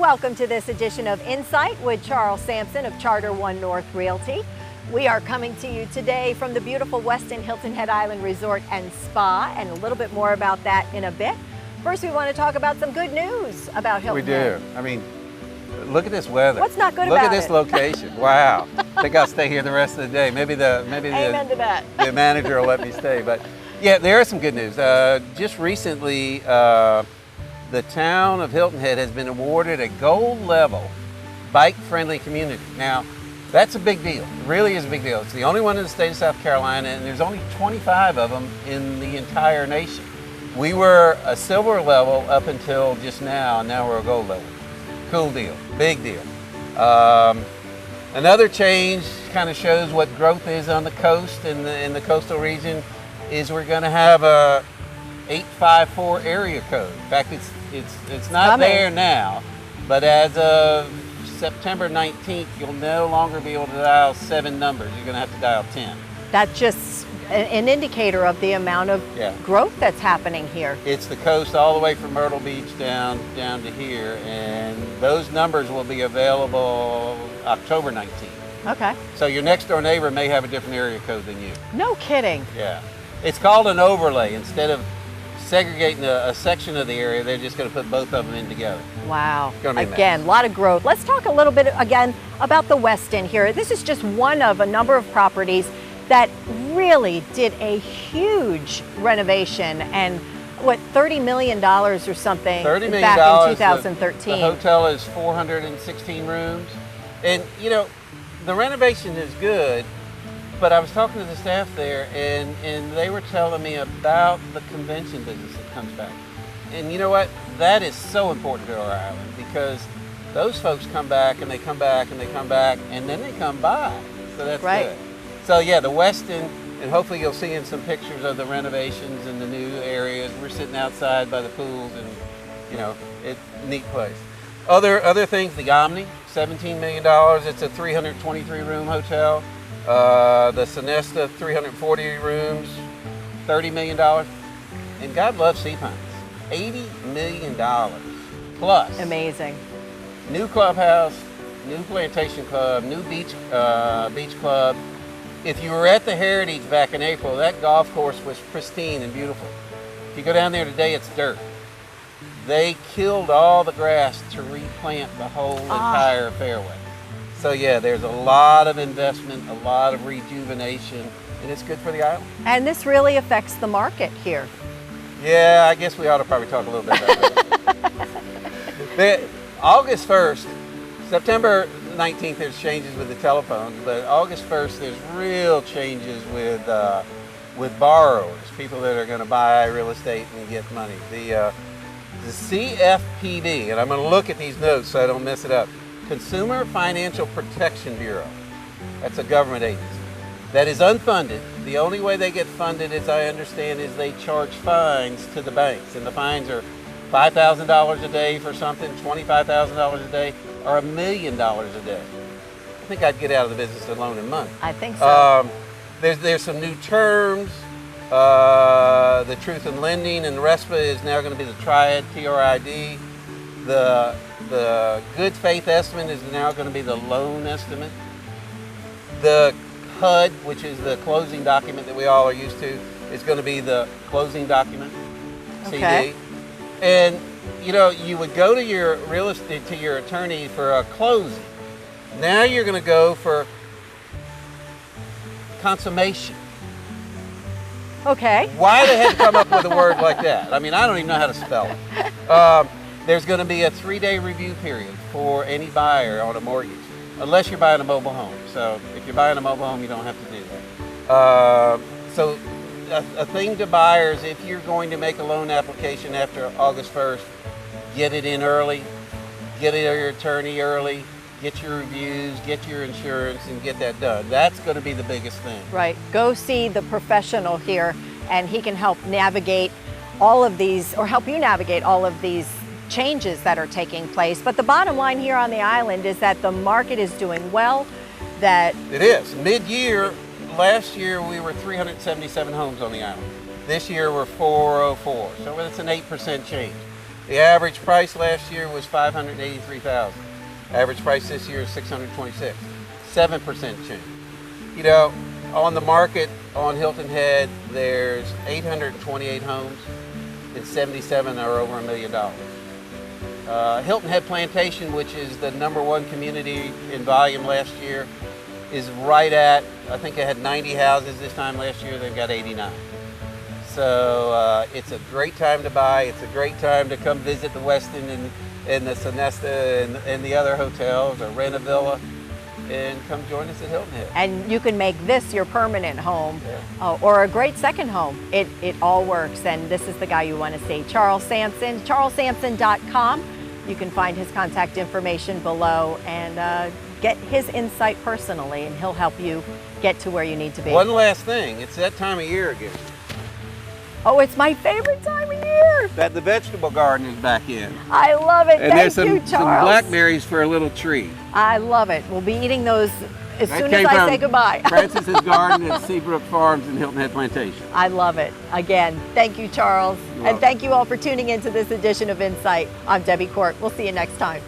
Welcome to this edition of Insight with Charles Sampson of Charter One North Realty. We are coming to you today from the beautiful Westin Hilton Head Island Resort and Spa, and a little bit more about that in a bit. First, we want to talk about some good news about Hilton Head. We do. I mean, look at this weather. What's not good look about it? Look at this location. Wow. I think I'll stay here the rest of the day. Maybe Amen to that. the manager will let me stay. But yeah, there is some good news. Just recently, the town of Hilton Head has been awarded a gold level bike-friendly community. Now, that's a big deal. It really is a big deal. It's the only one in the state of South Carolina, and there's only 25 of them in the entire nation. We were a silver level up until just now, and now we're a gold level. Cool deal, big deal. Another change kind of shows what growth is on the coast in the coastal region is we're going to have a 854 area code. In fact, it's not there now, but as of September 19th, you'll no longer be able to dial 7 numbers. You're going to have to dial 10. That's just an indicator of the amount of growth that's happening here. It's the coast all the way from Myrtle Beach down to here, and those numbers will be available October 19th. Okay. So your next door neighbor may have a different area code than you. No kidding. Yeah. It's called an overlay. Instead of segregating a section of the area, they're just going to put both of them in together. Wow. Again, a lot of growth. Let's talk a little bit again about the Westin here. This is just one of a number of properties that really did a huge renovation, and what, $30 million or something $30 million back in 2013. The hotel is 416 rooms. And you know, the renovation is good, but I was talking to the staff there, and they were telling me about the convention business that comes back. And you know what? That is so important to our island, because those folks come back and they come back and they come back, and then they come by. So that's good. So yeah, the Westin, and hopefully you'll see in some pictures of the renovations and the new areas. We're sitting outside by the pools, and you know, it's a neat place. Other things, the Omni, $17 million. It's a 323 room hotel. The Sonesta, 340 rooms, $30 million. And God loves sea pines, $80 million plus. Amazing. New clubhouse, new plantation club, new beach club. If you were at the Heritage back in April, that golf course was pristine and beautiful. If you go down there today, it's dirt. They killed all the grass to replant the whole entire fairway. So yeah, there's a lot of investment, a lot of rejuvenation, and it's good for the island. And this really affects the market here. Yeah, I guess we ought to probably talk a little bit about that. August 1st, September 19th, there's changes with the telephones, but August 1st, there's real changes with borrowers, people that are going to buy real estate and get money. The CFPB, and I'm going to look at these notes so I don't mess it up. Consumer Financial Protection Bureau. That's a government agency that is unfunded. The only way they get funded, as I understand, is they charge fines to the banks, and the fines are $5,000 a day for something, $25,000 a day, or $1 million a day. I think I'd get out of the business of loaning money. I think so. There's some new terms. The Truth in Lending and RESPA is now going to be the Triad, TRID. The Good Faith Estimate is now going to be the Loan Estimate. The HUD, which is the closing document that we all are used to, is going to be the Closing Document, CD. And you know, you would go to your real estate, to your attorney for a closing. Now you're going to go for consummation. Okay. Why they had to come up with a word like that? I mean, I don't even know how to spell it. There's going to be a 3-day review period for any buyer on a mortgage, unless you're buying a mobile home. So if you're buying a mobile home, you don't have to do that. So a thing to buyers, if you're going to make a loan application after August 1st, get it in early, get your attorney early, get your reviews, get your insurance, and get that done. That's going to be the biggest thing. Right. Go see the professional here, and he can help navigate all of these, or help you navigate all of these changes that are taking place. But the bottom line here on the island is that the market is doing well. That it is. Mid-year, last year we were 377 homes on the island. This year we're 404, so it's an 8% change. The average price last year was $583,000. Average price this year is $626,000. 7% change. You know, on the market on Hilton Head, there's 828 homes, and 77 are over $1 million. Hilton Head Plantation, which is the #1 community in volume last year, is right at, I think it had 90 houses this time last year, they've got 89. So it's a great time to buy. It's a great time to come visit the Westin and the Sonesta and the other hotels, or rent a villa and come join us at Hilton Head. And you can make this your permanent home, or a great second home. It all works, and this is the guy you want to see. Charles Sampson, charlessampson.com. You can find his contact information below and get his insight personally, and he'll help you get to where you need to be. One last thing, it's that time of year again. Oh, it's my favorite time of year. That the vegetable garden is back in. I love it. And Thank there's you, Charles. some blackberries for a little treat. I love it. We'll be eating those as That soon came as I from say goodbye. Francis's garden at Seabrook Farms in Hilton Head Plantation. I love it. Again, thank you, Charles. You're And welcome. thank you all for tuning into this edition of Insight. I'm Debbie Court. We'll see you next time.